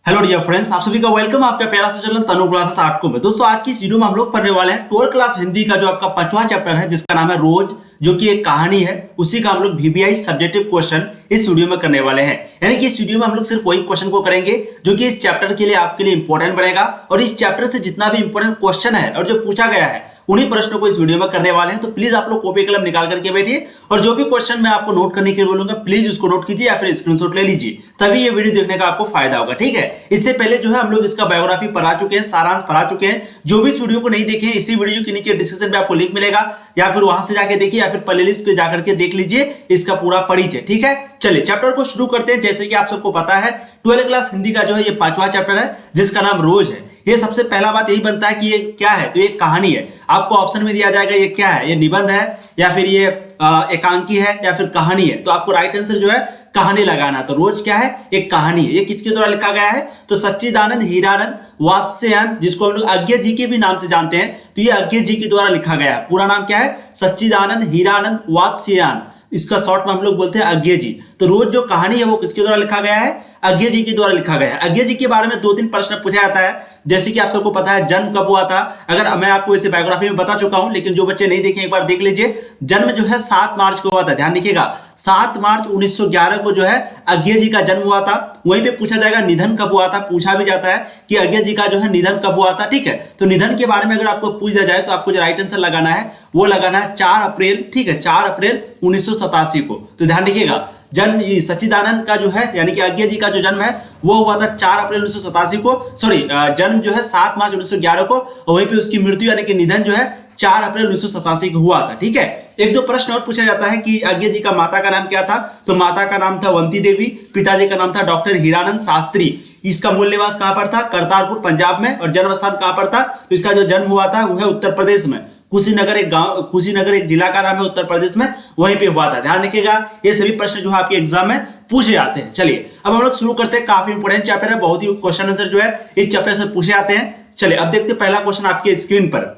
Hello dear friends, आप सभी का वेलकम। आपका प्यारा सा चैनल तनु क्लासेस 8 को में। दोस्तों आज की इस वीडियो में हम लोग पढ़ने वाले हैं 12th क्लास हिंदी का जो आपका 5वां चैप्टर है, जिसका नाम है रोज, जो कि एक कहानी है। उसी का हम लोग VBI सब्जेक्टिव क्वेश्चन इस वीडियो में करने वाले हैं। यानी कि इस वीडियो में हम लोग सिर्फ वही क्वेश्चन को करेंगे जो कि इस चैप्टर के लिए आपके लिए इंपॉर्टेंट बनेगा, और इस चैप्टर से जितना भी इंपॉर्टेंट क्वेश्चन है और जो पूछा गया है उन्हीं प्रश्नों को इस वीडियो में करने वाले हैं। तो प्लीज आप लोग कॉपी कलम निकाल करके बैठिए, और जो भी क्वेश्चन मैं आपको नोट करने के लिए बोलूंगा प्लीज उसको नोट कीजिए या फिर स्क्रीनशॉट ले लीजिए, तभी ये वीडियो देखने का आपको फायदा होगा। ठीक है, इससे पहले जो है हम लोग इसका बायोग्राफी पढ़ा चुके हैं, सारांश पढ़ा चुके हैं। जो भी इस वीडियो को नहीं देखे हैं, इसी वीडियो के नीचे डिस्क्रिप्शन में आपको लिंक मिलेगा, या फिर वहां से जाके देखिए या फिर प्लेलिस्ट पे जाकर के देख लीजिए, इसका पूरा पढ़िए। ठीक है, चलिए चैप्टर को शुरू करते हैं। जैसे कि आप सबको पता है 12th क्लास हिंदी का जो है ये 5वां चैप्टर है, जिसका नाम रोज है। ये सबसे पहला बात यही बनता है कि ये क्या है, तो ये कहानी है। आपको ऑप्शन में दिया जाएगा ये क्या है, ये निबंध है या फिर ये एकांकी है या फिर कहानी है। तो आपको राइट आंसर जो है कहानी लगाना। तो रोज क्या है, एक कहानी है। ये किसके द्वारा लिखा गया है, तो सच्चिदानंद हीरानंद वात्स्यायन, जिसको हम लोग अज्ञे जी के भी नाम से जानते हैं, तो ये अज्ञे जी के द्वारा लिखा गया है। पूरा नाम क्या है, सच्चिदानंद हीरानंद वात्स्यायन, इसका शॉर्ट में हम लोग बोलते हैं अज्ञे जी। तो रोज जो कहानी है वो किसके द्वारा लिखा गया है, अज्ञे जी के द्वारा लिखा गया है। अज्ञे जी के बारे में 2-3 प्रश्न पूछा जाता है। जैसे कि आप सबको पता है जन्म कब हुआ था, अगर मैं आपको इसे बायोग्राफी में बता चुका हूं, लेकिन जो बच्चे नहीं देखे एक बार देख लीजिए। जन्म जो है 7 मार्च को हुआ था, ध्यान रखिएगा 7 मार्च 1911 को जो है अज्ञे जी का जन्म हुआ था। वहीं पे पूछा जाएगा निधन कब हुआ था, पूछा भी जाता है कि अज्ञे जी का जो है निधन कब हुआ था। ठीक है, तो निधन के बारे में अगर आपको पूछ दिया जाए तो आपको जो राइट आंसर लगाना है वो लगाना है 4 अप्रैल। ठीक है, 4 अप्रैल 1987 को। तो ध्यान रखिएगा जन्म सच्चिदानंद का जो है यानी कि अज्ञे जी का जो जन्म है वो हुआ था 4 अप्रैल 1987 को। सॉरी, जन्म जो है 7 मार्च 1911 को, और वहीं पे उसकी मृत्यु यानी कि निधन जो है 4 अप्रैल 1987 को हुआ था। ठीक है, 1-2 प्रश्न और पूछा जाता है कि अज्ञे जी का माता का नाम क्या था, तो माता का नाम था वंती देवी, पिताजी का नाम था डॉक्टर हीरानंद शास्त्री। इसका मूल निवास कहां पर था, करतारपुर पंजाब में, और जन्म स्थान कहां पर था, तो इसका जो जन्म हुआ था वो है उत्तर प्रदेश में। कुशीनगर एक गांव, कुशीनगर एक जिला का नाम है उत्तर प्रदेश में, वहीं पे हुआ था। ध्यान रखिएगा ये सभी प्रश्न जो है आपके एग्जाम में पूछे जाते हैं। चलिए अब हम लोग शुरू करते हैं। काफी इंपोर्टेंट चैप्टर है, बहुत ही क्वेश्चन आंसर जो है इस चैप्टर से पूछे जाते हैं। चलिए अब देखते हैं पहला क्वेश्चन आपके स्क्रीन पर।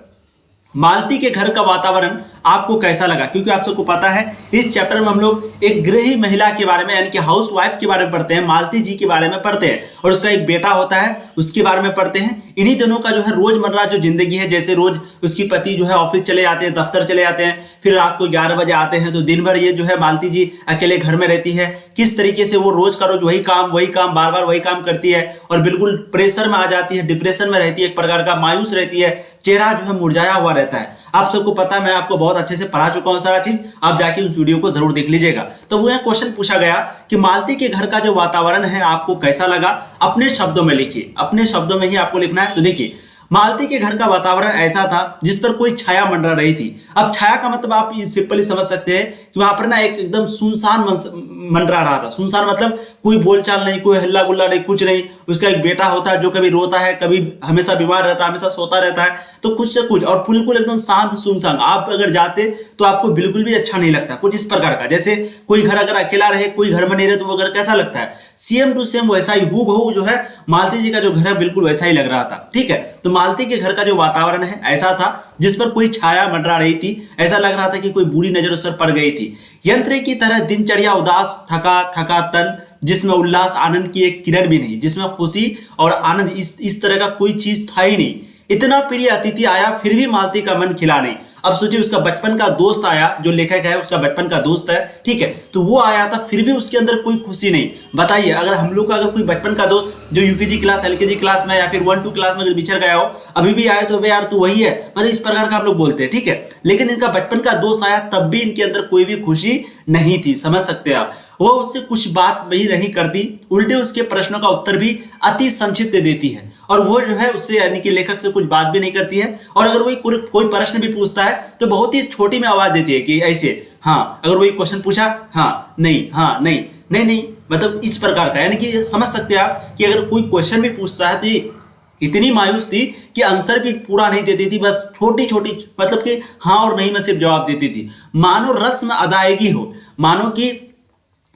मालती के घर का वातावरण आपको कैसा लगा? क्योंकि आप सबको पता है इस चैप्टर में हम लोग एक गृहिणी महिला के बारे में यानी कि हाउस वाइफ के बारे में पढ़ते हैं, मालती जी के बारे में पढ़ते हैं, और उसका एक बेटा होता है उसके बारे में पढ़ते हैं। इन्हीं दोनों का जो है रोजमर्रा जो जिंदगी है, जैसे रोज उसकी पति जो है ऑफिस चले जाते हैं, दफ्तर चले जाते हैं, फिर रात को 11 बजे आते हैं, तो दिन भर ये जो है मालती जी अकेले घर में रहती है। किस तरीके से वो रोज का रोज वही काम बार बार वही काम करती है, और बिल्कुल प्रेशर में आ जाती है, डिप्रेशन में रहती है, एक प्रकार का मायूस रहती है, चेहरा जो है मुरझाया हुआ रहता है। आप सबको पता है मैं आपको बहुत अच्छे से पढ़ा चुका हूं सारा चीज, आप जाके उस वीडियो को जरूर देख लीजिएगा। तो वो क्वेश्चन पूछा गया कि मालती के घर का जो वातावरण है आपको कैसा लगा, अपने शब्दों में लिखिए। अपने शब्दों में ही आपको लिखना है। तो देखिए मालती के घर का वातावरण ऐसा था जिस पर कोई छाया मंडरा रही थी। अब छाया का मतलब आप सिंपली समझ सकते हैं कि वहां पर ना एक एकदम सुनसान मंडरा रहा था। सुनसान मतलब कोई बोलचाल नहीं, कोई हल्ला गुल्ला नहीं, कुछ नहीं। उसका एक बेटा होता है जो कभी रोता है, कभी हमेशा बीमार रहता है, हमेशा सोता रहता है, तो कुछ से कुछ, और बिल्कुल एकदम शांत सुनसान। आप अगर जाते तो आपको बिल्कुल भी अच्छा नहीं लगता, कुछ इस प्रकार का। जैसे कोई घर अगर अकेला रहे, कोई घर में नहीं रहे, तो वो घर कैसा लगता है, सेम टू सेम वैसा ही हूबहू जो है मालती जी का जो घर है बिल्कुल वैसा ही लग रहा था। ठीक है, तो मालती के घर का जो वातावरण है ऐसा था जिस पर कोई छाया मंडरा रही थी। ऐसा लग रहा था कि कोई बुरी नजर उस पर पड़ गई थी। यंत्र की तरह दिनचर्या उदास, थका तन, जिसमें उल्लास आनंद की एक किरण भी नहीं, जिसमें खुशी और आनंद इस तरह का कोई चीज था ही नहीं। इतना प्रिय अतिथि आया फिर भी मालती का मन खिला नहीं। अब सोचिए उसका बचपन का दोस्त आया, जो लेखक है उसका बचपन का दोस्त है, ठीक है, तो वो आया था फिर भी उसके अंदर कोई खुशी नहीं। बताइए अगर हम लोग का अगर कोई बचपन का दोस्त जो यूकेजी क्लास, एलकेजी क्लास में या फिर 1-2 क्लास में अगर बिछड़ गया हो, अभी भी आए तो वे यार तू वही है, मतलब इस प्रकार का हम लोग बोलते हैं। ठीक है, लेकिन इनका बचपन का दोस्त आया तब भी इनके अंदर कोई भी खुशी नहीं थी। समझ सकते हैं आप। वो उससे कुछ बात भी नहीं करती, उल्टे उसके प्रश्नों का उत्तर भी अति संक्षिप्त देती है, और वो जो है उससे यानी कि लेखक से कुछ बात भी नहीं करती है। और अगर वही कोई प्रश्न भी पूछता है तो बहुत ही छोटी में आवाज देती है कि ऐसे हाँ, अगर वही क्वेश्चन पूछा हाँ नहीं, हाँ नहीं, नहीं नहीं, मतलब इस प्रकार का। यानी कि समझ सकते हैं आप कि अगर कोई क्वेश्चन भी पूछता है तो ये इतनी मायूस थी कि आंसर भी पूरा नहीं देती थी, बस छोटी छोटी मतलब कि हाँ और नहीं में सिर्फ जवाब देती थी। मानो रस्म अदायगी हो, मानो कि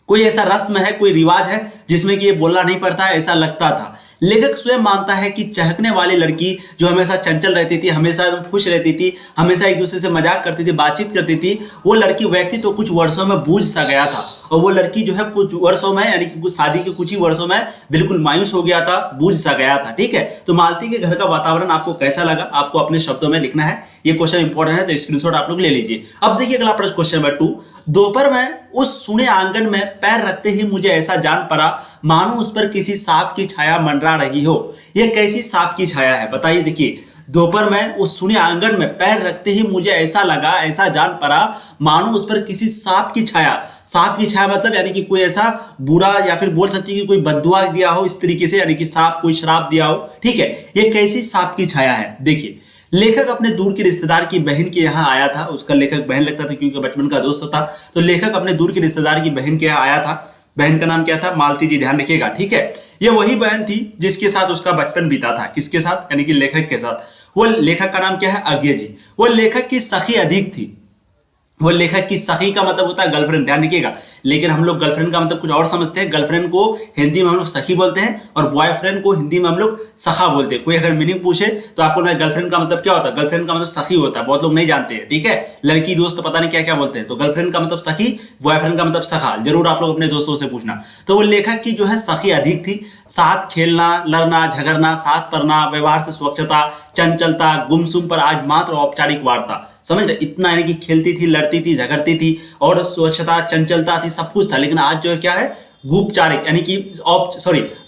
कोई ऐसा रस्म है, कोई रिवाज है जिसमें कि ये बोलना नहीं पड़ता है, ऐसा लगता था। लेखक स्वयं मानता है कि चहकने वाली लड़की जो हमेशा चंचल रहती थी, हमेशा एकदम खुश रहती थी, हमेशा एक दूसरे से मजाक करती थी, बातचीत करती थी, वो लड़की व्यक्ति तो कुछ वर्षों में बूझ सा गया था। और वो लड़की जो है कुछ वर्षों में, यानी कि कुछ शादी के कुछ ही वर्षों में बिल्कुल मायूस हो गया था, बूझ सा गया था। ठीक है, तो मालती के घर का वातावरण आपको कैसा लगा, आपको अपने शब्दों में लिखना है। ये क्वेश्चन इंपॉर्टेंट है, तो स्क्रीनशॉट आप लोग ले लीजिए। अब देखिए अगला प्रश्न, क्वेश्चन नंबर 2। दोपहर में उस सुने आंगन में पैर रखते ही मुझे ऐसा जान पड़ा मानो उस पर किसी सांप की छाया मंडरा रही हो। यह कैसी सांप की छाया है, बताइए। देखिए, दोपहर में उस सुने आंगन में पैर रखते ही मुझे ऐसा लगा, ऐसा जान पड़ा मानो उस पर किसी सांप की छाया। सांप की छाया मतलब यानी कि कोई ऐसा बुरा, या फिर बोल सकती है कि कोई बद्दुआ दिया हो इस तरीके से, यानी कि सांप कोई श्राप दिया हो। ठीक है, ये कैसी सांप की छाया है। देखिए, लेखक अपने दूर के रिश्तेदार की बहन के यहाँ आया था। उसका लेखक बहन लगता था क्योंकि बचपन का दोस्त था। तो लेखक अपने दूर के रिश्तेदार की बहन के यहाँ आया था। बहन का नाम क्या था, मालती जी, ध्यान रखिएगा। ठीक है, ये वही बहन थी जिसके साथ उसका बचपन बीता था। किसके साथ, यानी कि लेखक के साथ। वो लेखक का नाम क्या है, अज्ञे जी। वो लेखक की सखी अधिक थी। वो लेखक की सखी का मतलब होता है गर्लफ्रेंड, ध्यान रखिएगा। लेकिन हम लोग गर्लफ्रेंड का मतलब कुछ और समझते हैं। गर्लफ्रेंड को हिंदी में हम लोग सखी बोलते हैं, और बॉयफ्रेंड को हिंदी में हम लोग सखा बोलते हैं। कोई अगर मीनिंग पूछे तो आपको ना गर्लफ्रेंड का मतलब क्या होता है, गर्लफ्रेंड का मतलब सखी होता है। बहुत लोग नहीं जानते हैं। ठीक है, लड़की दोस्त पता नहीं क्या क्या बोलते हैं। तो गर्लफ्रेंड का मतलब सखी, बॉयफ्रेंड का मतलब सखा। जरूर आप लोग अपने दोस्तों से पूछना। तो वो लेखक की जो है सखी अधिक थी। साथ खेलना, लड़ना, झगड़ना, साथ पढ़ना, व्यवहार से स्वच्छता, चंचलता, गुमसुम पर आज मात्र औपचारिक वार्ता। समझ रहे, इतना यानी कि खेलती थी, लड़ती थी, झगड़ती थी, और स्वच्छता, चंचलता थी, सब कुछ था। लेकिन आज जो है क्या है, गुपचारिक, यानी कि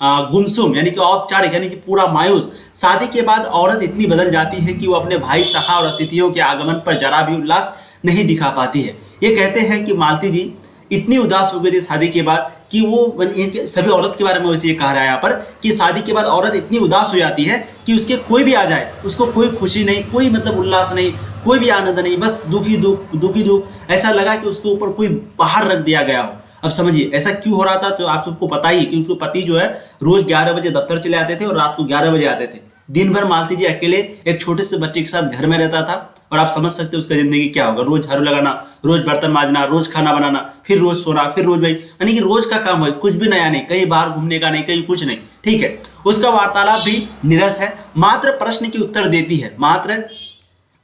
गुमसुम, यानी कि औपचारिक, यानी कि पूरा मायूस। शादी के बाद औरत इतनी बदल जाती है कि वो अपने भाई, सखा और अतिथियों के आगमन पर जरा भी उल्लास नहीं दिखा पाती है। ये कहते हैं कि मालती जी इतनी उदास हो गई थी शादी के बाद कि वो, सभी औरत के बारे में वैसे ये कह रहा है यहाँ पर कि शादी के बाद औरत इतनी उदास हो जाती है कि उसके कोई भी आ जाए, उसको कोई खुशी नहीं, कोई मतलब उल्लास नहीं, कोई भी आनंद नहीं, बस दुखी दुख, दुखी दुख। ऐसा लगा कि उसके ऊपर कोई पहाड़ रख दिया गया हो। अब समझिए ऐसा क्यों हो रहा था, तो आप सबको पता ही है कि उसके पति जो है रोज 11 बजे दफ्तर चले आते थे और रात को 11 बजे आते थे। दिन भर मालती जी अकेले एक छोटे से बच्चे के साथ घर में रहता था। और आप समझ सकते हो उसका जिंदगी क्या होगा। रोज झाड़ू लगाना, रोज बर्तन मांजना, रोज खाना बनाना, फिर रोज सोना, फिर रोज वही, यानी कि रोज का काम है, कुछ भी नया नहीं, कहीं बाहर घूमने का नहीं, कहीं कुछ नहीं। ठीक है, उसका वार्तालाप भी निरस है। मात्र प्रश्न की उत्तर देती है, मात्र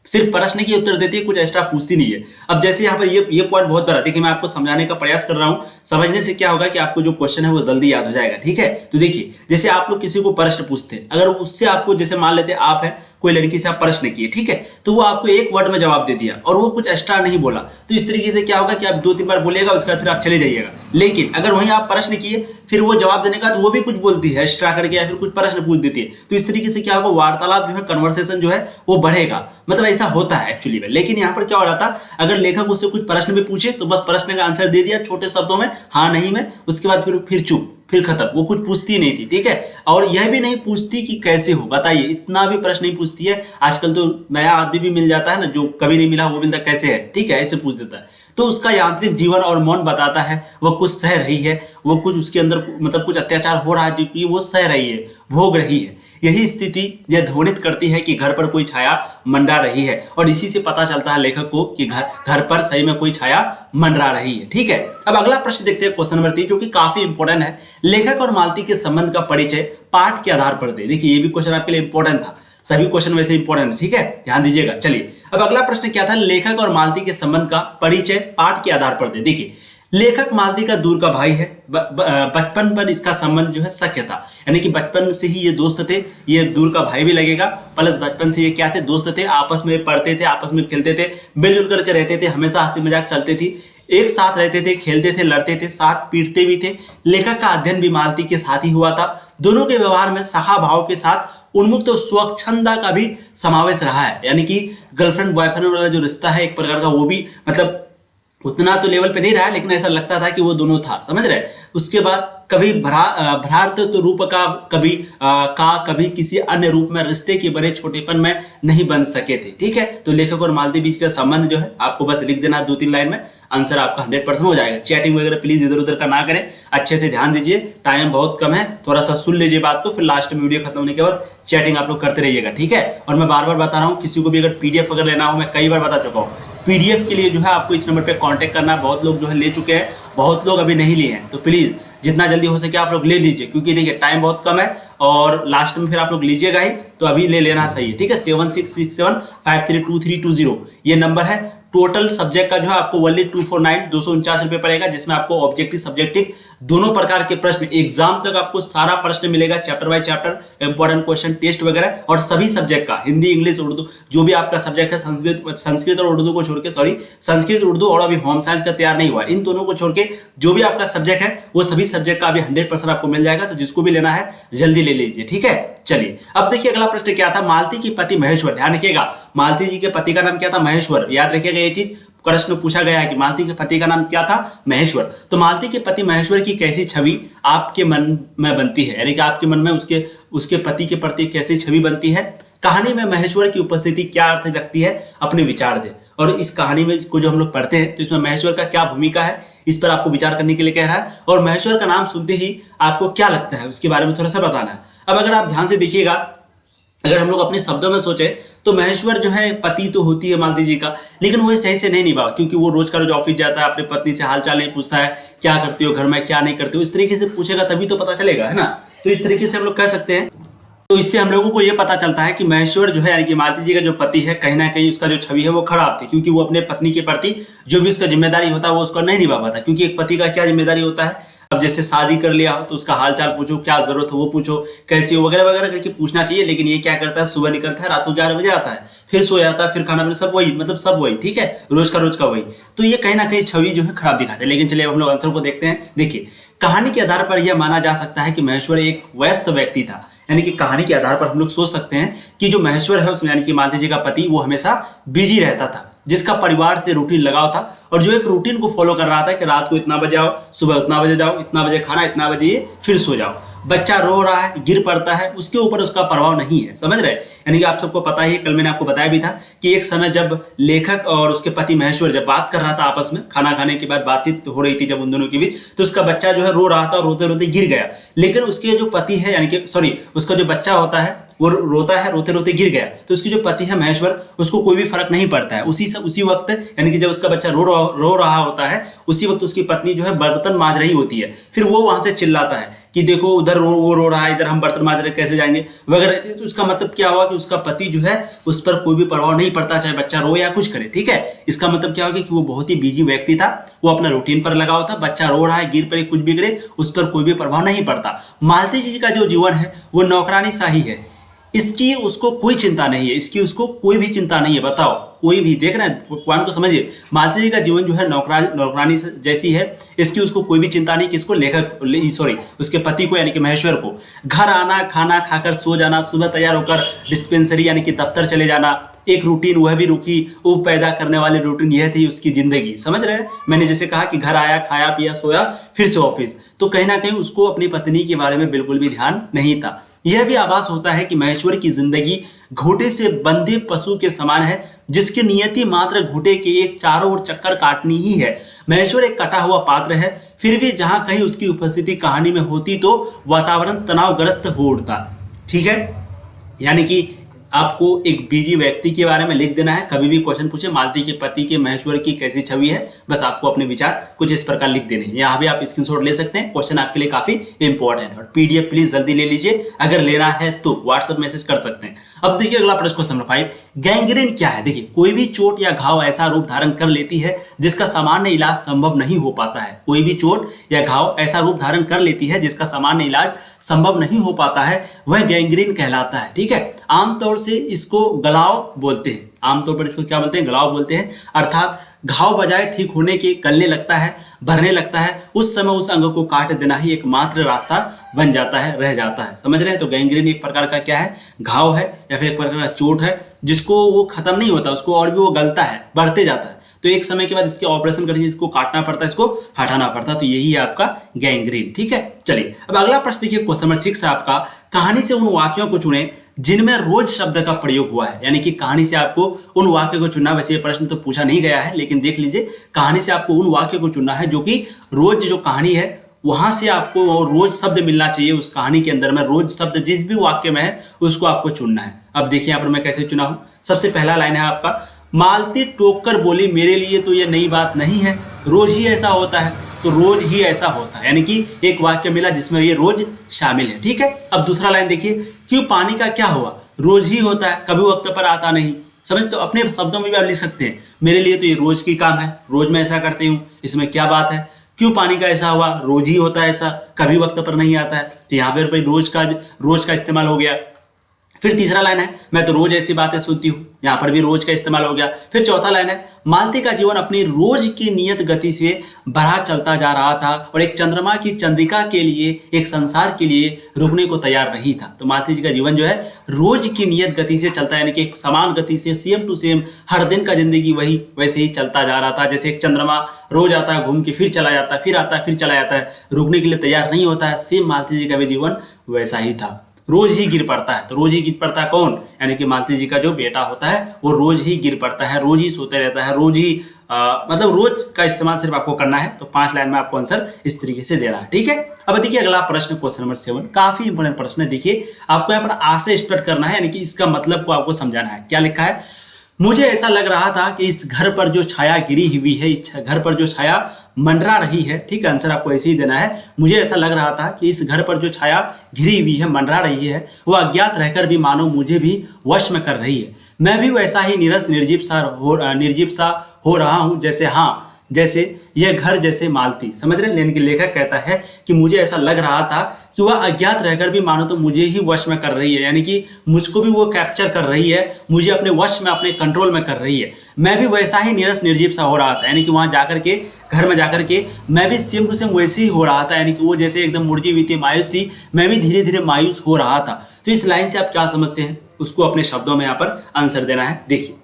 सिर्फ प्रश्न की उत्तर देती है, कुछ एक्स्ट्रा पूछती नहीं है। अब जैसे यहाँ पर ये पॉइंट बहुत बड़ा, देखिए मैं आपको समझाने का प्रयास कर रहा हूँ। समझने से क्या होगा कि आपको जो क्वेश्चन है वो जल्दी याद हो जाएगा। ठीक है, तो देखिए जैसे आप लोग किसी को प्रश्न पूछते हैं, अगर उससे आपको, जैसे मान लेते आप हैं, कोई लड़की से आप प्रश्न किए, ठीक है, तो वो आपको एक वर्ड में जवाब दे दिया और वो कुछ एक्स्ट्रा नहीं बोला, तो इस तरीके से क्या होगा कि आप 2-3 बार बोलेगा, उसके बाद फिर आप चले जाइएगा। लेकिन अगर वहीं आप प्रश्न किए, फिर वो जवाब देने का तो वो भी कुछ बोलती है एक्स्ट्रा करके, या फिर कुछ प्रश्न पूछ देती है, तो इस तरीके से क्या होगा, वार्तालाप जो है, कन्वर्सेशन जो है वो बढ़ेगा। मतलब ऐसा होता है एक्चुअली में। लेकिन यहाँ पर क्या हो रहा था, अगर लेखक उससे कुछ प्रश्न भी पूछे तो बस प्रश्न का आंसर दे दिया छोटे शब्दों में, हाँ नहीं में, उसके बाद फिर चुप, फिर खत्म। वो कुछ पूछती नहीं थी। ठीक है, और यह भी नहीं पूछती कि कैसे हो, बताइए, इतना भी प्रश्न नहीं पूछती है। आजकल तो नया आदमी भी मिल जाता है ना, जो कभी नहीं मिला वो मिलता कैसे है, ठीक है, ऐसे पूछ देता है। तो उसका यांत्रिक जीवन और मौन बताता है वो कुछ सह रही है, वो कुछ उसके अंदर मतलब कुछ अत्याचार हो रहा है जो कि वो सह रही है, भोग रही है। यही स्थिति यह ध्वनित करती है कि घर पर कोई छाया मंडरा रही है, और इसी से पता चलता है लेखक को कि घर पर सही में कोई छाया मंडरा रही है। ठीक है, अब अगला प्रश्न देखते हैं, क्वेश्चन नंबर 3, जो कि काफी इंपॉर्टेंट है। लेखक और मालती के संबंध का परिचय पाठ के आधार पर दे। देखिए ये भी क्वेश्चन आपके लिए इंपॉर्टेंट था, सभी क्वेश्चन वैसे इंपॉर्टेंट है। ठीक है, ध्यान दीजिएगा। चलिए अब अगला प्रश्न क्या था, लेखक और मालती के संबंध का परिचय पाठ के आधार पर दे। देखिए लेखक मालती का दूर का भाई है, बचपन पर इसका संबंध जो है सख्य था, यानी कि बचपन से ही ये दोस्त थे, ये दूर का भाई भी लगेगा, प्लस बचपन से ये क्या थे, दोस्त थे, आपस में पढ़ते थे, आपस में खेलते थे, मिलजुल करके रहते थे, हमेशा हंसी मजाक चलते थी, एक साथ रहते थे, खेलते थे, लड़ते थे, साथ पीटते भी थे। लेखक का अध्ययन भी मालती के साथ ही हुआ था। दोनों के व्यवहार में सखा भाव के साथ उन्मुक्त और स्वच्छंदा का भी समावेश रहा है, यानी कि गर्लफ्रेंड बॉयफ्रेंड वाला जो रिश्ता है एक प्रकार का, वो भी मतलब उतना तो लेवल पे नहीं रहा, लेकिन ऐसा लगता था कि वो दोनों था, समझ रहे। उसके बाद कभी भ्रार्थ तो रूप का कभी किसी अन्य रूप में रिश्ते के बड़े छोटेपन में नहीं बन सके थे। ठीक है, तो लेखक और मालती बीच का संबंध जो है आपको बस लिख देना 2-3 लाइन में, आंसर आपका 100% हो जाएगा। चैटिंग वगैरह प्लीज इधर उधर का ना करें, अच्छे से ध्यान दीजिए, टाइम बहुत कम है, थोड़ा सा सुन लीजिए बात को, फिर लास्ट में वीडियो खत्म होने के बाद चैटिंग आप लोग करते रहिएगा। ठीक है, और मैं बार बार बता रहा हूँ, किसी को भी अगर पीडीएफ अगर लेना हो, मैं कई बार बता चुका हूँ, पीडीएफ के लिए जो है आपको इस नंबर पे कांटेक्ट करना। बहुत लोग जो है ले चुके हैं, बहुत लोग अभी नहीं लिए हैं, तो प्लीज जितना जल्दी हो सके आप लोग ले लीजिए, क्योंकि देखिए टाइम बहुत कम है और लास्ट में फिर आप लोग लीजिएगा ही, तो अभी ले लेना सही है, ठीक है। 7667532320 ये नंबर है। टोटल सब्जेक्ट का जो है आपको ओनली 249 ₹249 पड़ेगा, जिसमें आपको ऑब्जेक्टिव सब्जेक्टिव दोनों प्रकार के प्रश्न एग्जाम तक आपको सारा प्रश्न मिलेगा, chapter by chapter, important question, test वगैरह, और सभी सब्जेक्ट का हिंदी, इंग्लिश, उर्दू, जो भी आपका सब्जेक्ट है, संस्कृत और उर्दू को छोड़ के, सॉरी संस्कृत, उर्दू और अभी होम साइंस का तैयार नहीं हुआ, इन दोनों को छोड़ के जो भी आपका सब्जेक्ट है वो सभी सब्जेक्ट का अभी 100% आपको मिल जाएगा। तो जिसको भी लेना है जल्दी ले लीजिए, ठीक है। चलिए अब देखिए अगला प्रश्न क्या था। मालती की पति महेश्वर, ध्यान रखिएगा, मालती जी के पति का नाम क्या था? महेश्वर। याद रखिएगा ये चीज, प्रश्न पूछा गया है कि मालती के पति का नाम क्या था? महेश्वर। तो मालती के पति महेश्वर की कैसी छवि आपके मन में बनती है, यानी कि आपके मन में उसके पति के प्रति कैसी छवि बनती है? कहानी में महेश्वर की उपस्थिति क्या अर्थ रखती है? अपने विचार दे। और इस कहानी में को जो हम लोग पढ़ते हैं तो इसमें महेश्वर का क्या भूमिका है, इस पर आपको विचार करने के लिए कह रहा है। और महेश्वर का नाम सुनते ही आपको क्या लगता है उसके बारे में थोड़ा सा बताना है। अब अगर आप ध्यान से देखिएगा, अगर हम लोग अपने शब्दों में सोचे तो महेश्वर जो है पति तो होती है मालती जी का, लेकिन वो सही से नहीं निभा, क्योंकि वो रोज का रोज ऑफिस जाता है, अपनी पत्नी से हालचाल नहीं पूछता है, क्या करते हो घर में, क्या नहीं करते हो, इस तरीके से पूछेगा तभी तो पता चलेगा, है ना। तो इस तरीके से हम लोग कह सकते हैं। तो इससे हम लोगों को ये पता चलता है कि महेश्वर जो है यानी कि मालती जी का जो पति है, कहीं ना कहीं उसका जो छवि है वो खराब थी, क्योंकि वो अपने पत्नी के प्रति जो भी उसका जिम्मेदारी होता है वो उसको नहीं निभा पाता। क्योंकि एक पति का क्या जिम्मेदारी होता है, अब जैसे शादी कर लिया हो तो उसका हालचाल पूछो, क्या जरूरत हो वो पूछो, कैसी हो वगैरह वगैरह करके पूछना चाहिए। लेकिन ये क्या करता है, सुबह निकलता है, रात को 11 बजे आता है, फिर सो जाता है, फिर खाना पीना सब वही, मतलब सब वही, ठीक है, रोज का वही। तो ये कहीं ना कहीं छवि जो है खराब दिखाते हैं। लेकिन चलिए हम लोग आंसर को देखते हैं। देखिए कहानी के आधार पर यह माना जा सकता है कि महेश्वर एक व्यस्त व्यक्ति था, यानी कि कहानी के आधार पर हम लोग सोच सकते हैं कि जो महेश्वर है उसमें यानी कि मालती जी का पति वो हमेशा बिजी रहता था, जिसका परिवार से रूटीन लगाव था और जो एक रूटीन को फॉलो कर रहा था कि रात को इतना बजे आओ, सुबह उतना बजे जाओ, इतना बजे खाना, इतना बजे फिर सो जाओ। बच्चा रो रहा है, गिर पड़ता है, उसके ऊपर उसका प्रभाव नहीं है, समझ रहे। यानी कि आप सबको पता ही, कल मैंने आपको बताया भी था कि एक समय जब लेखक और उसके पति महेश्वर जब बात कर रहा था आपस में, खाना खाने के बाद बातचीत हो रही थी जब उन दोनों की बीच, तो उसका बच्चा जो है रो रहा था और रोते रोते गिर गया। लेकिन उसके जो पति है यानी कि सॉरी उसका जो बच्चा होता है वो रोता है, रोते रोते गिर गया, तो उसकी जो पति है महेश्वर, उसको कोई भी फर्क नहीं पड़ता है। उसी वक्त यानी कि जब उसका बच्चा रो रहा होता है, उसी वक्त उसकी पत्नी जो है बर्तन मांज रही होती है, फिर वो वहां से चिल्लाता है कि देखो उधर वो रो रहा है, इधर हम बर्तन मांज रहे, कैसे जाएंगे वगैरह। तो उसका मतलब क्या हुआ कि उसका पति जो है उस पर कोई भी प्रभाव नहीं पड़ता, चाहे बच्चा रो या कुछ करे, ठीक है। इसका मतलब क्या होगा कि वो बहुत ही बिजी व्यक्ति था, वो अपना रूटीन पर लगा हुआ था, बच्चा रो रहा है, गिर पड़े, कुछ भी करे, उस पर कोई भी प्रभाव नहीं पड़ता। मालती जी का जो जीवन है वो नौकरानी सा ही है, इसकी उसको कोई चिंता नहीं है, इसकी उसको कोई भी चिंता नहीं है। बताओ, कोई भी देख रहे हैं पॉइंट को समझिए। मालती जी का जीवन जो है नौकरानी जैसी है, इसकी उसको कोई भी चिंता नहीं कि इसको उसके पति को यानी कि महेश्वर को घर आना, खाना खाकर सो जाना, सुबह तैयार होकर डिस्पेंसरी यानी कि दफ्तर चले जाना, एक रूटीन, वह भी रुकी वो पैदा करने वाली रूटीन, यह थी उसकी जिंदगी, समझ रहे हैं। मैंने जैसे कहा कि घर आया, खाया पिया, सोया, फिर से ऑफिस। तो कहीं ना कहीं उसको अपनी पत्नी के बारे में बिल्कुल भी ध्यान नहीं था। यह भी आभास होता है कि महेश्वर की जिंदगी घोड़े से बंधे पशु के समान है, जिसकी नियति मात्र घोड़े के एक चारों ओर चक्कर काटनी ही है। महेश्वर एक कटा हुआ पात्र है, फिर भी जहां कहीं उसकी उपस्थिति कहानी में होती तो वातावरण तनावग्रस्त हो उठता, ठीक है। यानी कि आपको एक बिजी व्यक्ति के बारे में लिख देना है। कभी भी क्वेश्चन पूछे मालती के पति के महेश्वर की कैसी छवि है, बस आपको अपने विचार कुछ इस प्रकार लिख देने हैं। यहाँ भी आप स्क्रीनशॉट ले सकते हैं, क्वेश्चन आपके लिए काफी इंपॉर्टेंट है। और पीडीएफ प्लीज जल्दी ले लीजिए, अगर लेना है तो व्हाट्सएप मैसेज कर सकते हैं। अब देखिए अगला प्रश्न क्वेश्चन नंबर 5, गैंग्रीन क्या है। देखिए कोई भी चोट या घाव ऐसा रूप धारण कर लेती है जिसका सामान्य इलाज संभव नहीं हो पाता है। कोई भी चोट या घाव ऐसा रूप धारण कर लेती है जिसका सामान्य इलाज संभव नहीं हो पाता है, वह गैंग्रीन कहलाता है, ठीक है। आमतौर से इसको गलाव बोलते हैं, आमतौर पर इसको क्या बोलते हैं, गलाव बोलते हैं। अर्थात घाव बजाय ठीक होने के गलने लगता है, भरने लगता है, उस समय उस अंग को काट देना ही एकमात्र रास्ता बन जाता है, रह जाता है, समझ रहे हैं। तो गैंग्रीन एक प्रकार का क्या है, घाव है या फिर एक प्रकार का चोट है जिसको वो खत्म नहीं होता, उसको और भी वो गलता है, बढ़ते जाता है। तो एक समय के बाद इसके ऑपरेशन करके इसको काटना पड़ता है, इसको हटाना पड़ता है। तो यही है आपका गैंग्रीन, ठीक है। चलिए अब अगला प्रश्न देखिए, क्वेश्चन नंबर 6 आपका, कहानी से उन वाक्यों को चुने जिनमें रोज शब्द का प्रयोग हुआ है। यानी कि कहानी से आपको उन वाक्यों को चुनना, वैसे ये प्रश्न तो पूछा नहीं गया है, लेकिन देख लीजिए कहानी से आपको उन वाक्यों को चुनना है जो कि रोज जो कहानी है वहां से आपको रोज शब्द मिलना चाहिए। उस कहानी के अंदर में रोज शब्द जिस भी वाक्य में है उसको आपको चुनना है। अब देखिए यहाँ पर मैं कैसे चुना हूं। सबसे पहला लाइन है आपका, मालती टोक कर बोली, मेरे लिए तो ये नई बात नहीं है, रोज ही ऐसा होता है। तो रोज ही ऐसा होता है, यानी कि एक वाक्य मिला जिसमें ये रोज शामिल है। ठीक है, अब दूसरा लाइन देखिए, क्यों पानी का क्या हुआ, रोज ही होता है, कभी वक्त पर आता नहीं। समझ, तो अपने शब्दों में भी आप लिख सकते हैं, मेरे लिए तो ये रोज की काम है, रोज मैं ऐसा करती हूँ, इसमें क्या बात है। क्यों पानी का ऐसा हुआ, रोज ही होता है ऐसा, कभी वक्त पर नहीं आता है। तो यहाँ पर रोज का इस्तेमाल हो गया। फिर तीसरा लाइन है, मैं तो रोज ऐसी बातें सुनती हूँ, यहाँ पर भी रोज का इस्तेमाल हो गया। फिर चौथा लाइन है, मालती का जीवन अपनी रोज की नियत गति से बढ़ा चलता जा रहा था और एक चंद्रमा की चंद्रिका के लिए, एक संसार के लिए रुकने को तैयार नहीं था। तो मालती जी का जीवन जो है रोज की नियत गति से चलता है, यानी कि एक समान गति से सेम टू सेम हर दिन का जिंदगी वही वैसे ही चलता जा रहा था। जैसे एक चंद्रमा रोज आता है, घूम के फिर चला जाता है, फिर आता है, फिर चला जाता है, रुकने के लिए तैयार नहीं होता है। सेम मालती जी का भी जीवन वैसा ही था, रोज ही गिर पड़ता है। तो रोज ही गिर पड़ता है कौन, यानी कि मालती जी का जो बेटा होता है वो रोज ही गिर पड़ता है, रोज ही सोते रहता है, रोज ही मतलब रोज का इस्तेमाल सिर्फ आपको करना है। तो 5 लाइन में आपको आंसर इस तरीके से देना है। ठीक है, अब देखिए अगला प्रश्न, क्वेश्चन नंबर 7, काफी इंपोर्टेंट प्रश्न है। देखिए आपको यहाँ पर आ से स्टार्ट करना है, यानी कि इसका मतलब को आपको समझाना है। क्या लिखा है, मुझे ऐसा लग रहा था कि इस घर पर जो छाया गिरी हुई है, इस घर पर जो छाया मंडरा रही है। ठीक है, आंसर आपको ऐसे ही देना है, मुझे ऐसा लग रहा था कि इस घर पर जो छाया घिरी हुई है, मंडरा रही है, वो अज्ञात रहकर भी मानो मुझे भी वश में कर रही है। मैं भी वैसा ही नीरस निर्जीव सा हो रहा हूँ, जैसे यह घर, जैसे मालती। समझ रहे हैं, लेकिन लेखक कहता है कि मुझे ऐसा लग रहा था कि वह अज्ञात रहकर भी मानो तो मुझे ही वश में कर रही है, यानी कि मुझको भी वो कैप्चर कर रही है, मुझे अपने वश में, अपने कंट्रोल में कर रही है। मैं भी वैसा ही नीरस निर्जीव सा हो रहा था, यानी कि वहां जाकर के, घर में जाकर के मैं भी सेम टू सेम वैसे ही हो रहा था, यानी कि वो जैसे एकदम मुर्जी हुई थी, मायूस थी, मैं भी धीरे धीरे मायूस हो रहा था। तो इस लाइन से आप क्या समझते हैं, उसको अपने शब्दों में यहाँ पर आंसर देना है। देखिए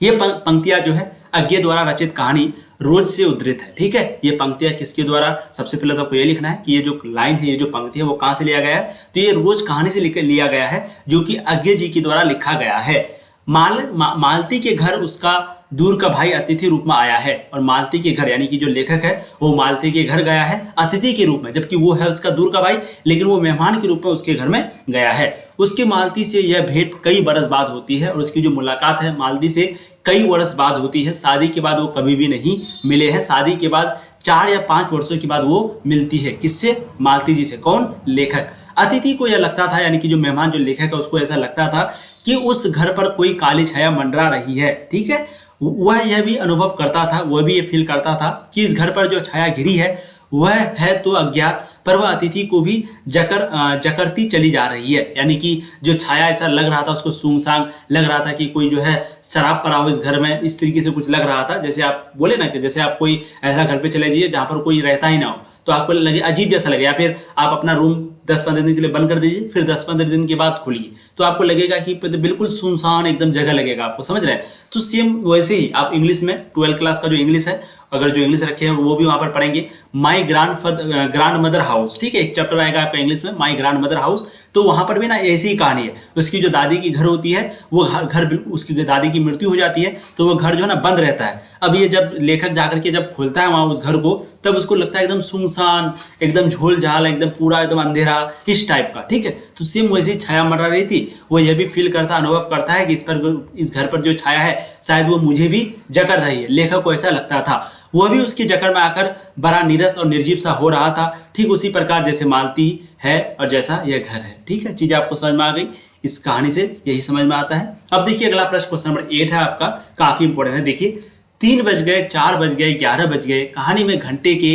ये पंक्तियां जो है अज्ञे द्वारा रचित कहानी रोज से उद्धृत है। ठीक है, ये पंक्तियां किसके द्वारा, सबसे पहले तो आपको ये लिखना है कि ये जो लाइन है, ये जो पंक्ति है वो कहाँ से लिया गया है। तो ये रोज कहानी से लिया गया है, जो कि अज्ञे जी के द्वारा लिखा गया है। मालती के घर उसका दूर का भाई अतिथि रूप में आया है, और मालती के घर, यानी कि जो लेखक है वो मालती के घर गया है अतिथि के रूप में, जबकि वो है उसका दूर का भाई, लेकिन वो मेहमान के रूप में उसके घर में गया है। उसकी मालती से यह भेंट कई बरस बाद होती है, और उसकी जो मुलाकात है मालती से कई वर्ष बाद होती है। शादी के बाद वो कभी भी नहीं मिले हैं, शादी के बाद 4 या 5 वर्षों के बाद वो मिलती है। किससे, मालती जी से। कौन, लेखक। अतिथि को यह लगता था, यानी कि जो मेहमान, जो लेखक है, उसको ऐसा लगता था कि उस घर पर कोई काली छाया मंडरा रही है। ठीक है, वह यह भी अनुभव करता था, वह भी ये फील करता था कि इस घर पर जो छाया घिरी है वह है तो अज्ञात, पर वह अतिथि को भी जकरती चली जा रही है। यानी कि जो छाया ऐसा लग रहा था उसको, सूंसांग लग रहा था कि कोई जो है शराब पड़ा हो इस घर में, इस तरीके से कुछ लग रहा था। जैसे आप बोले ना कि जैसे आप कोई ऐसा घर पे चले जाइए जहाँ पर कोई रहता ही ना हो, तो आपको लगे अजीब जैसा लगे, या फिर आप अपना रूम 10-15 दिन के लिए बंद कर दीजिए, फिर 10-15 दिन के बाद खोलिए, तो आपको लगेगा कि बिल्कुल सुनसान एकदम जगह लगेगा आपको। समझ रहे हैं, तो सेम वैसे ही आप इंग्लिश में 12th क्लास का जो इंग्लिश है, अगर जो इंग्लिश रखे हैं वो भी वहां पर पढ़ेंगे। माई ग्रांड मदर हाउस, ठीक है, एक चैप्टर आएगा आपका इंग्लिश में, माई ग्रांड मदर हाउस। तो वहां पर भी ना ऐसी ही कहानी है। उसकी जो दादी की घर होती है, वो घर उसकी दादी की मृत्यु हो जाती है, तो वो घर जो है ना बंद रहता है। अब ये जब लेखक जाकर के जब खोलता है वहां उस घर को, तब उसको लगता है एकदम सुनसान, एकदम झोल झाल, एकदम पूरा एकदम अंधेरा, इस टाइप का। ठीक है, तो सेम वैसी छाया मंडरा रही थी। वो यह भी फील करता, अनुभव करता है कि इस घर पर जो छाया है शायद वो मुझे भी जकड़ रही है। लेखक को ऐसा लगता था, वह भी उसकी जकड़ में आकर बड़ा नीरस और निर्जीव सा हो रहा था, ठीक उसी प्रकार जैसे मालती है और जैसा यह घर है। ठीक है, चीजें आपको समझ में आ गई, इस कहानी से यही समझ में आता है। अब देखिए अगला प्रश्न, क्वेश्चन नंबर 8 है आपका, काफी इंपॉर्टेंट है। देखिए 3 बज गए, 4 बज गए, 11 बज गए, कहानी में घंटे के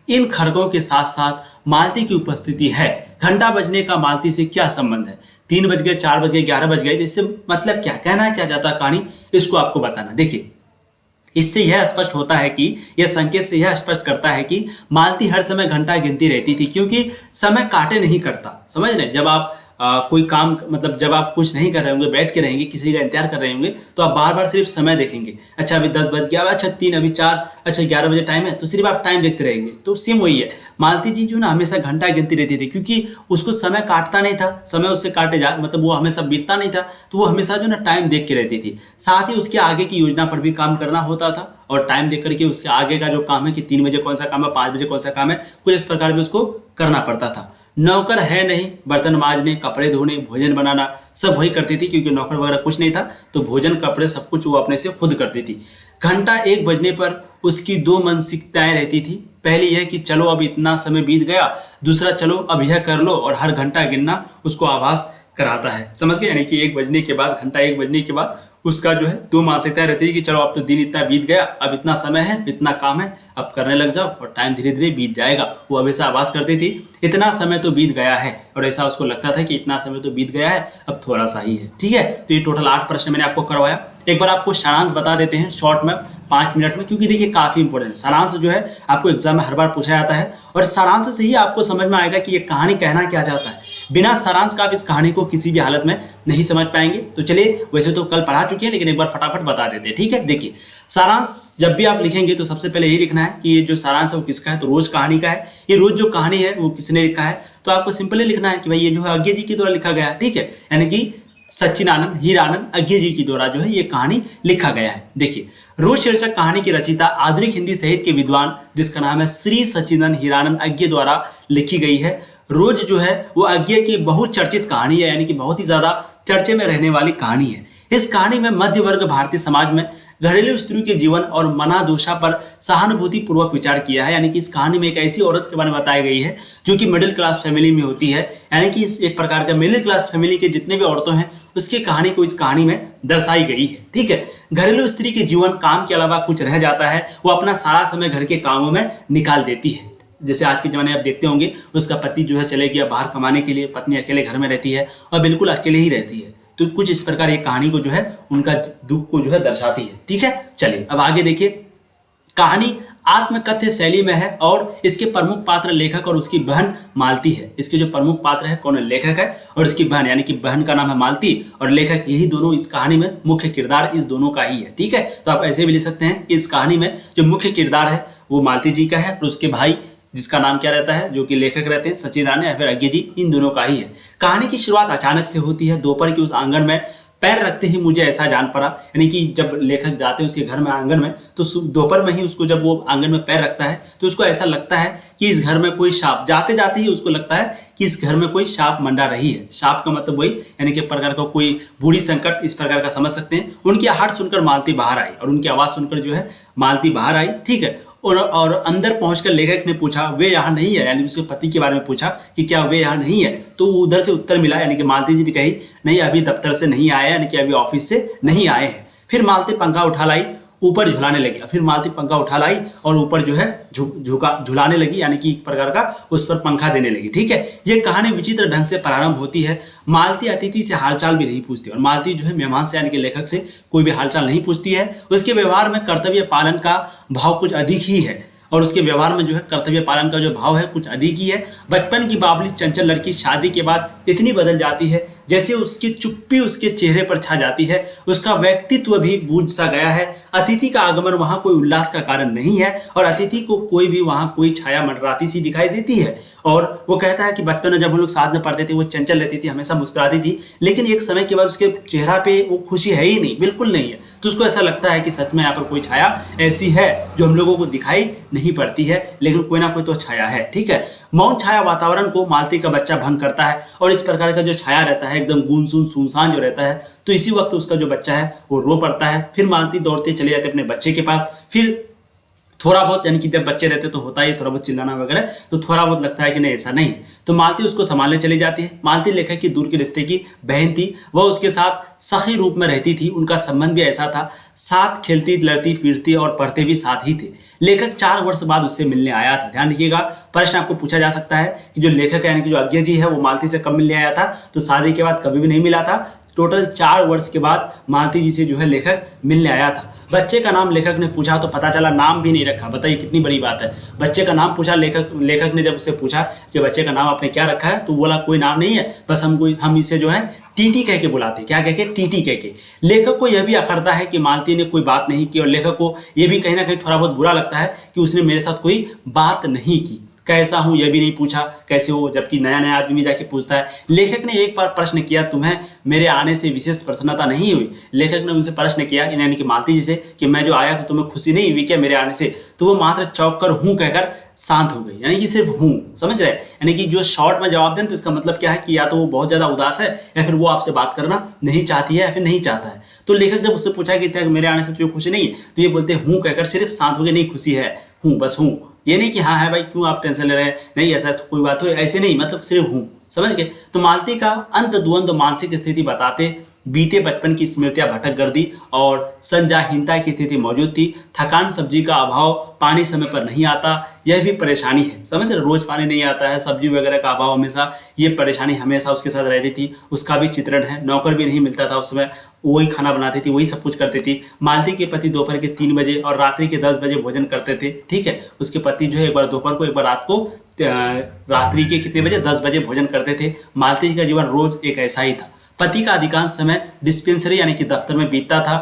इन खड़गों के साथ साथ मालती की उपस्थिति है। घंटा बजने का मालती से क्या संबंध है? 3 बज गए, 4 बज गए, 11 बज गए, इससे मतलब क्या, कहना क्या चाहता कहानी, इसको आपको बताना। देखिए इससे यह स्पष्ट होता है कि यह संकेत से यह स्पष्ट करता है कि मालती हर समय घंटा गिनती रहती थी, क्योंकि समय काटे नहीं करता। समझ रहे, जब आप कोई काम, मतलब जब आप कुछ नहीं कर रहे होंगे, बैठ के रहेंगे, किसी का इंतजार कर रहे होंगे, तो आप बार बार सिर्फ समय देखेंगे। अच्छा अभी 10 बज गया, अच्छा 3, अभी 4, अच्छा 11 बजे टाइम है, तो सिर्फ आप टाइम देखते रहेंगे। तो सेम वही है, मालती जी जो ना हमेशा घंटा गिनती रहती थी, क्योंकि उसको समय काटता नहीं था, समय उससे काटे जा, मतलब वो हमेशा बीतता नहीं था, तो वो हमेशा जो ना टाइम देख के रहती थी। साथ ही उसके आगे की योजना पर भी काम करना होता था, और टाइम देख करके उसके आगे का जो काम है कि 3 बजे कौन सा काम है, 5 बजे कौन सा काम है, कुछ इस प्रकार भी उसको करना पड़ता था। नौकर है नहीं, बर्तन मांजने, कपड़े धोने, भोजन बनाना सब वही करती थी, क्योंकि नौकर वगैरह कुछ नहीं था, तो भोजन, कपड़े सब कुछ वो अपने से खुद करती थी। घंटा 1 बजने पर उसकी दो मानसिकताएं रहती थी। पहली यह कि चलो अब इतना समय बीत गया, दूसरा चलो अब यह कर लो, और हर घंटा गिनना उसको आभास कराता है। समझ गए? यानी कि 1 बजने के बाद, घंटा 1 बजने के बाद उसका जो है दो मानसिकताएं रहती है कि चलो अब तो दिन इतना बीत गया, अब इतना समय है, इतना काम है, अब करने लग जाओ और टाइम धीरे धीरे बीत जाएगा। वो हमेशा आवाज करती थी इतना समय तो बीत गया है, और ऐसा उसको लगता था कि इतना समय तो बीत गया है, अब थोड़ा सा ही है। ठीक है, तो ये टोटल 8 प्रश्न मैंने आपको करवाया। एक बार आपको सारांश बता देते हैं शॉर्ट में 5 मिनट में, क्योंकि देखिए काफी इंपॉर्टेंट है। सारांश जो है आपको एग्जाम में हर बार पूछा जाता है, और सारांश से ही आपको समझ में आएगा कि ये कहानी कहना क्या चाहता है। बिना सारांश का आप इस कहानी को किसी भी हालत में नहीं समझ पाएंगे। तो चलिए, वैसे तो कल पढ़ा चुके हैं, लेकिन एक बार फटाफट बता देते हैं। ठीक है, देखिए सारांश जब भी आप लिखेंगे तो सबसे पहले यही लिखना है कि ये जो सारांश है वो किसका है, तो रोज कहानी का है। ये रोज जो कहानी है वो किसने लिखा है, तो आपको सिंपली लिखना है कि भाई ये जो है अज्ञे जी के द्वारा लिखा गया है। ठीक है, यानी कि सच्चिदानंद हीरानंद अज्ञे जी के द्वारा जो है ये कहानी लिखा गया है। देखिए, रोज शीर्षक कहानी की रचयिता आधुनिक हिंदी साहित्य के विद्वान जिसका नाम है श्री सच्चिदानंद हीरानंद अज्ञे द्वारा लिखी गई है। रोज जो है वो अज्ञे की बहुत चर्चित कहानी है, यानी कि बहुत ही ज्यादा चर्चे में रहने वाली कहानी है। इस कहानी में मध्य वर्ग भारतीय समाज में घरेलू स्त्री के जीवन और मनादोषा पर सहानुभूति पूर्वक विचार किया है। यानी कि इस कहानी में एक ऐसी औरत के बारे में बताई गई है जो कि मिडिल क्लास फैमिली में होती है, यानी कि इस एक प्रकार का मिडिल क्लास फैमिली के जितने भी औरतें हैं उसकी कहानी को इस कहानी में दर्शाई गई है। ठीक है, घरेलू स्त्री के जीवन काम के अलावा कुछ रह जाता है, वो अपना सारा समय घर के कामों में निकाल देती है। जैसे आज के ज़माने में आप देखते होंगे, उसका पति जो है चले गया बाहर कमाने के लिए, पत्नी अकेले घर में रहती है और बिल्कुल अकेले ही रहती है। तो कुछ इस प्रकार ये कहानी को जो है उनका दुख को जो है दर्शाती है। ठीक है, चलिए अब आगे देखिए। कहानी आत्मकथ्य शैली में है और इसके प्रमुख पात्र लेखक और उसकी बहन मालती है। इसके जो प्रमुख पात्र है कौन है, लेखक है, और इसकी बहन, यानी कि बहन का नाम है मालती और लेखक, यही दोनों इस कहानी में मुख्य किरदार इस दोनों का ही है। ठीक है, तो आप ऐसे भी लिख सकते हैं कि इस कहानी में जो मुख्य किरदार है वो मालती जी का है और उसके भाई जिसका नाम क्या रहता है, जो कि लेखक रहते हैं सच्चिदानंद या फिर अज्ञे जी, इन दोनों का ही है। कहानी की शुरुआत अचानक से होती है। दोपहर के उस आंगन में पैर रखते ही मुझे ऐसा जान पड़ा, यानी कि जब लेखक जाते हैं उसके घर में आंगन में, तो दोपहर में ही उसको जब वो आंगन में पैर रखता है तो उसको ऐसा लगता है कि इस घर में कोई सांप, जाते जाते ही उसको लगता है कि इस घर में कोई सांप मंडरा रही है। सांप का मतलब वही, यानी कि प्रकार का कोई बूढ़ी संकट, इस प्रकार का समझ सकते हैं। उनकी आहट सुनकर मालती बाहर आई और उनकी आवाज़ सुनकर जो है मालती बाहर आई। ठीक है, और अंदर पहुंचकर लेखक ने पूछा वे यहाँ नहीं है, यानी उसके पति के बारे में पूछा कि क्या वे यहाँ नहीं है, तो उधर से उत्तर मिला, यानी कि मालती जी ने कही नहीं अभी दफ्तर से नहीं आए, यानी कि अभी ऑफिस से नहीं आए हैं। फिर मालती पंखा उठा लाई, ऊपर झुलाने लगी। फिर मालती पंखा उठा लाई और ऊपर जो है झुलाने लगी, यानी कि एक प्रकार का उस पर पंखा देने लगी। ठीक है, ये कहानी विचित्र ढंग से प्रारंभ होती है। मालती अतिथि से हालचाल भी नहीं पूछती और मालती जो है मेहमान से, यानी कि लेखक से कोई भी हालचाल नहीं पूछती है। उसके व्यवहार में कर्तव्य पालन का भाव कुछ अधिक ही है और उसके व्यवहार में जो है कर्तव्य पालन का जो भाव है कुछ अधिक ही है। बचपन की बावली चंचल लड़की शादी के बाद इतनी बदल जाती है जैसे उसकी चुप्पी उसके चेहरे पर छा जाती है। उसका व्यक्तित्व भी बूझ सा गया है। अतिथि का आगमन वहां कोई उल्लास का कारण नहीं है और अतिथि को कोई भी वहां कोई छाया मंडराती सी दिखाई देती है। और वो कहता है कि बचपन में जब हम लोग साथ में पढ़ते थे वो चंचल रहती थी, हमेशा मुस्कुराती थी, लेकिन एक समय के बाद उसके चेहरा पे वो खुशी है ही नहीं, बिल्कुल नहीं है। तो उसको ऐसा लगता है कि सच में यहाँ पर कोई छाया ऐसी है जो हम लोगों को दिखाई नहीं पड़ती है, लेकिन कोई ना कोई तो छाया है। ठीक है, मौन छाया वातावरण को मालती का बच्चा भंग करता है और इस प्रकार का जो छाया रहता है एकदम गुमसुम सुनसान जो रहता है, तो इसी वक्त उसका जो बच्चा है वो रो पड़ता है। फिर मालती दौड़ते चले जाते अपने बच्चे के पास। फिर थोड़ा बहुत, यानी कि जब बच्चे रहते तो होता ही थोड़ा बहुत चिल्लाना वगैरह, तो थोड़ा बहुत लगता है कि नहीं ऐसा नहीं, तो मालती उसको संभालने चली जाती है। मालती लेखक की दूर के रिश्ते की बहन थी, वह उसके साथ सखी रूप में रहती थी। उनका संबंध भी ऐसा था, साथ खेलती लड़ती पीटती और पढ़ते भी साथ ही थे। लेखक 4 वर्ष बाद उससे मिलने आया था। ध्यान रखिएगा, प्रश्न आपको पूछा जा सकता है कि जो लेखक है यानी कि जो अज्ञे जी है वो मालती से कब मिलने आया था, तो शादी के बाद कभी भी नहीं मिला था। टोटल 4 वर्ष के बाद मालती जी से जो है लेखक मिलने आया था। बच्चे का नाम लेखक ने पूछा तो पता चला नाम भी नहीं रखा। बताइए कितनी बड़ी बात है। बच्चे का नाम पूछा लेखक ने, जब उससे पूछा कि बच्चे का नाम आपने क्या रखा है, तो बोला कोई नाम नहीं है, बस हम इसे जो है टीटी कह के बुलाते। क्या कह के? टीटी कह के। लेखक को यह भी अखरता है कि मालती ने कोई बात नहीं की और लेखक को यह भी कहीं ना कहीं थोड़ा बहुत बुरा लगता है कि उसने मेरे साथ कोई बात नहीं की। कैसा हूं यह भी नहीं पूछा, कैसे हो, जबकि नया नया आदमी जाके पूछता है। लेखक ने एक बार प्रश्न किया, तुम्हें मेरे आने से विशेष प्रसन्नता नहीं हुई? लेखक ने उनसे प्रश्न किया, यानी कि मालती जी से, कि मैं जो आया था तुम्हें खुशी नहीं हुई क्या मेरे आने से? तो वो मात्र चौंक कर हूं कहकर शांत हो गई, यानी कि सिर्फ हूँ, समझ रहे हैं। यानी कि जो शॉर्ट में जवाब दें तो इसका मतलब क्या है कि या तो वो बहुत ज्यादा उदास है या फिर वो आपसे बात करना नहीं चाहती है या फिर नहीं चाहता है। तो लेखक जब उससे पूछा कि मेरे आने से तुझे खुशी नहीं है, तो ये बोलते हैं हूँ कहकर सिर्फ शांत हो गए, नहीं खुशी है, हूँ, बस हूँ। ये नहीं कि हाँ है भाई क्यों आप टेंशन ले रहे हैं, नहीं ऐसा तो कोई बात हो, ऐसे नहीं, मतलब सिर्फ हूँ, समझ गए। तो मालती का अंत द्वंद मानसिक स्थिति बताते बीते बचपन की स्मृतियां भटक कर दी और संजाहीनता की स्थिति मौजूद थी। थकान, सब्जी का अभाव, पानी समय पर नहीं आता, यह भी परेशानी है, समझ रहे। रोज पानी नहीं आता है, सब्जी वगैरह का अभाव हमेशा, ये परेशानी हमेशा उसके साथ रहती थी। उसका भी चित्रण है, नौकर भी नहीं मिलता था उस समय, वही खाना बनाती थी, वही सब कुछ करती थी। मालती के पति दोपहर के 3 बजे और रात्रि के 10 बजे भोजन करते थे, ठीक है। उसके पति जो है एक बार दोपहर को, एक बार रात को, रात्रि के कितने बजे, 10 बजे भोजन करते थे। मालती जी का जीवन रोज एक ऐसा ही था। पति का अधिकांश समय डिस्पेंसरी यानी कि दफ्तर में बीतता था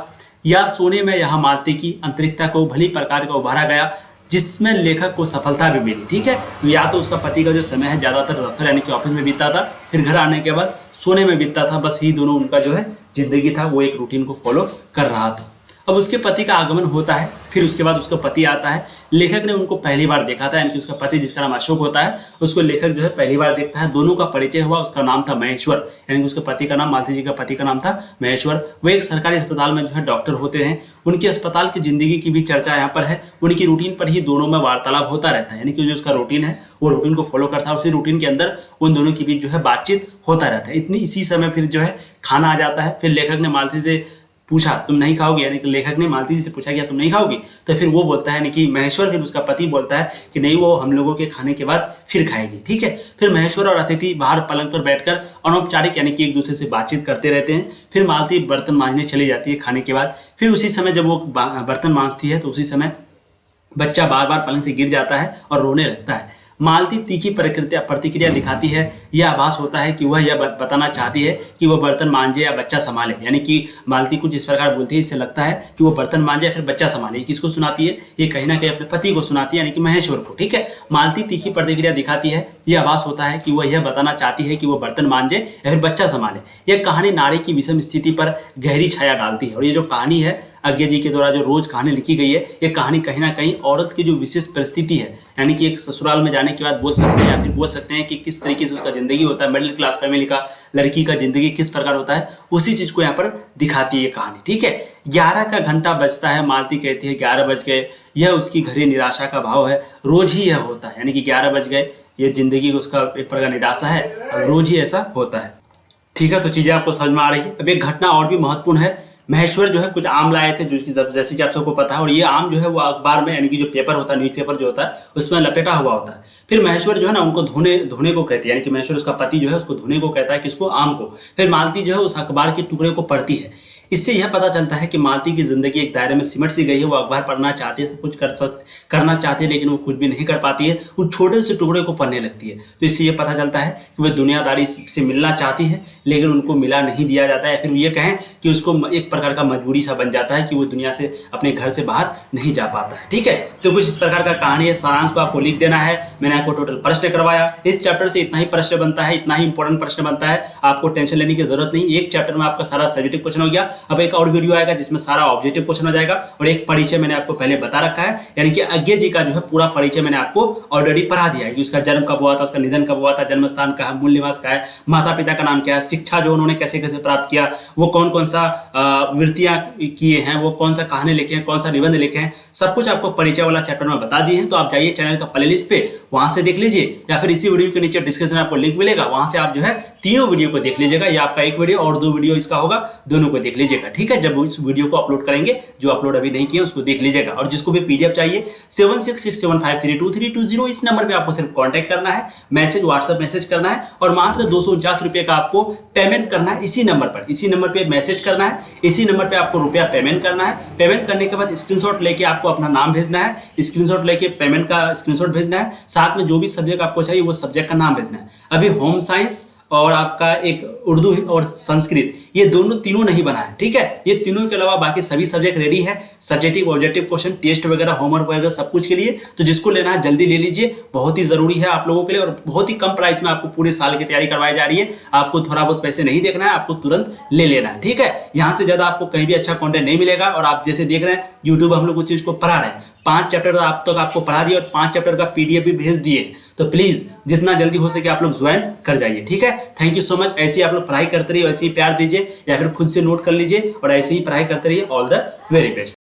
या सोने में। यहाँ मालती की अंतरिक्षता को भली प्रकार का उभारा गया जिसमें लेखक को सफलता भी मिली, ठीक है। तो या तो उसका पति का जो समय है ज्यादातर दफ्तर यानी कि ऑफिस में बीतता था, फिर घर आने के बाद सोने में बीतता था, बस ही दोनों उनका जो है जिंदगी था, वो एक रूटीन को फॉलो कर रहा था। अब उसके पति का आगमन होता है, फिर उसके बाद उसका पति आता है। लेखक ने उनको पहली बार देखा था, यानी कि उसका पति जिसका नाम अशोक होता है उसको लेखक जो है पहली बार देखता है। दोनों का परिचय हुआ, उसका नाम था महेश्वर, यानी कि उसके पति का नाम, मालती जी का पति का नाम था महेश्वर। वो एक सरकारी अस्पताल में जो है डॉक्टर होते हैं। उनकी अस्पताल की जिंदगी की भी चर्चा यहाँ पर है। उनकी रूटीन पर ही दोनों में वार्तालाप होता रहता है, यानी कि जो उसका रूटीन है वो रूटीन को फॉलो करता है, उसी रूटीन के अंदर उन दोनों के बीच जो है बातचीत होता रहता है। इसी समय फिर जो है खाना आ जाता है। फिर लेखक ने मालती से पूछा तुम नहीं खाओगी, यानी कि लेखक ने मालती जी से पूछा कि तुम नहीं खाओगी, तो फिर वो बोलता है, यानी कि महेश्वर, फिर उसका पति बोलता है कि नहीं, वो हम लोगों के खाने के बाद फिर खाएगी, ठीक है। फिर महेश्वर और अतिथि बाहर पलंग पर बैठकर अनौपचारिक यानी कि एक दूसरे से बातचीत करते रहते हैं। फिर मालती बर्तन मांजने चली जाती है खाने के बाद। फिर उसी समय जब वो बर्तन मांजती है तो उसी समय बच्चा बार बार पलंग से गिर जाता है और रोने लगता है। मालती तीखी प्रतिक्रिया दिखाती है। यह आभास होता है कि वह यह बताना चाहती है कि वह बर्तन मांजे या बच्चा संभाले, यानी कि मालती कुछ इस प्रकार बोलती है, इससे लगता है कि वो बर्तन मांजे या फिर बच्चा संभाले। किसको सुनाती है? ये कहीं ना कहीं अपने पति को सुनाती है, यानी कि महेश्वर को, ठीक है। मालती तीखी प्रतिक्रिया दिखाती है। यह आभास होता है कि वह यह बताना चाहती है कि वो बर्तन मांजे या फिर बच्चा संभाले। यह कहानी नारी की विषम स्थिति पर गहरी छाया डालती है। और ये जो कहानी है अज्ञे जी के द्वारा जो रोज कहानी लिखी गई है, ये कहानी कहीं ना कहीं औरत की जो विशेष परिस्थिति है, यानी कि एक ससुराल में जाने के बाद बोल सकते हैं या फिर बोल सकते हैं कि किस तरीके से उसका जिंदगी होता है, मिडिल क्लास फैमिली का लड़की का जिंदगी किस प्रकार होता है, उसी चीज को यहाँ पर दिखाती है ये कहानी, ठीक है। 11 का घंटा बजता है। मालती कहती है 11 बज गए। यह उसकी घड़ी निराशा का भाव है। रोज ही यह होता है, यानी कि 11 बज गए, ये जिंदगी उसका एक प्रकार निराशा है, रोज ही ऐसा होता है, ठीक है। तो चीजें आपको समझ में आ रही है। अब एक घटना और भी महत्वपूर्ण है। महेश्वर जो है कुछ आम लाए थे, जो कि जैसे कि आप सबको पता है, और ये आम जो है वो अखबार में, यानी कि जो पेपर होता है, न्यूज़पेपर जो होता है, उसमें लपेटा हुआ होता है। फिर महेश्वर जो है ना उनको धोने को कहते हैं, यानी कि महेश्वर उसका पति जो है उसको धोने को कहता है, किसको? आम को। फिर मालती जो है उस अखबार के टुकड़े को पढ़ती है। इससे यह पता चलता है कि मालती की जिंदगी एक दायरे में सिमट सी गई है। वो अखबार पढ़ना चाहती है, सब कुछ करना चाहती है, लेकिन वो कुछ भी नहीं कर पाती है। वो छोटे से टुकड़े को पढ़ने लगती है। तो इससे यह पता चलता है कि वह दुनियादारी से मिलना चाहती है, लेकिन उनको मिला नहीं दिया जाता है। फिर ये कहें कि उसको एक प्रकार का मजबूरी सा बन जाता है कि वो दुनिया से, अपने घर से बाहर नहीं जा पाता है, ठीक है। तो कुछ इस प्रकार का कहानी है। सारांश को आपको लिख देना है। मैंने आपको टोटल प्रश्न करवाया। इस चैप्टर से इतना ही प्रश्न बनता है, इतना ही इंपॉर्टेंट प्रश्न बनता है। आपको टेंशन लेने की जरूरत नहीं। एक चैप्टर में आपका सारा सब्जेक्टिव क्वेश्चन हो गया। अब एक और वीडियो आएगा जिसमें सारा ऑब्जेक्टिव क्वेश्चन हो जाएगा, और एक परिचय मैंने आपको पहले बता रखा है, यानी कि अज्ञे जी का जो है पूरा परिचय मैंने आपको ऑलरेडी पढ़ा दिया है कि उसका जन्म कब हुआ था, उसका निधन कब हुआ था, जन्म स्थान कहाँ, मूल निवास कहाँ है, माता पिता का नाम क्या है, शिक्षा जो उन्होंने कैसे कैसे प्राप्त किया, वो कौन कौन सा वृत्तियां किए हैं, वो कौन सा कहानी लिखे हैं, कौन सा निबंध लिखे हैं, सब कुछ आपको परिचय वाला चैप्टर में बता दिए हैं। तो आप जाइए चैनल का प्लेलिस्ट पे, वहां से देख लीजिए, या फिर इसी वीडियो के नीचे डिस्क्रिप्शन में आपको लिंक मिलेगा, वहां से आप जो है तीनों वीडियो को देख लीजिएगा। ये आपका एक वीडियो और 2 वीडियो इसका होगा, दोनों को देख लीजिएगा, ठीक है। जब इस वीडियो को अपलोड करेंगे, जो अपलोड अभी नहीं किया उसको देख लीजिएगा। और जिसको भी पीडीएफ चाहिए 7667532320 इस नंबर पे आपको सिर्फ कांटेक्ट करना है, मैसेज व्हाट्सएप मैसेज करना है, और मात्र 249 रुपये का आपको पेमेंट करना है। इसी नंबर पे मैसेज करना है, इसी नंबर पे आपको रुपया पेमेंट करना है। पेमेंट करने के बाद स्क्रीनशॉट लेके आपको अपना नाम भेजना है, स्क्रीनशॉट लेके पेमेंट का स्क्रीनशॉट भेजना है, साथ में जो भी सब्जेक्ट आपको चाहिए वो सब्जेक्ट का नाम भेजना है। अभी होम साइंस और आपका एक उर्दू और संस्कृत, ये तीनों नहीं बना है, ठीक है। ये तीनों के अलावा बाकी सभी सब्जेक्ट रेडी है, सब्जेक्टिव ऑब्जेक्टिव क्वेश्चन, टेस्ट वगैरह, होमवर्क वगैरह सब कुछ के लिए। तो जिसको लेना है जल्दी ले लीजिए, बहुत ही जरूरी है आप लोगों के लिए, और बहुत ही कम प्राइस में आपको पूरे साल की तैयारी करवाई जा रही है। आपको थोड़ा बहुत पैसे नहीं देखना है, आपको तुरंत ले लेना है, ठीक है। यहाँ से ज्यादा आपको कहीं भी अच्छा कंटेंट नहीं मिलेगा। और आप जैसे देख रहे हैं यूट्यूब हम लोग उस चीज को पढ़ा रहे हैं। 5 चैप्टर आप तक आपको पढ़ा दिए और 5 चैप्टर का पीडीएफ भी भेज दिए। तो प्लीज जितना जल्दी हो सके आप लोग ज्वाइन कर जाइए, ठीक है। Thank you so much. ऐसे ही आप लोग पढ़ाई करते रहिए, ऐसे ही प्यार दीजिए या फिर खुद से नोट कर लीजिए और ऐसे ही पढ़ाई करते रहिए। All the very best.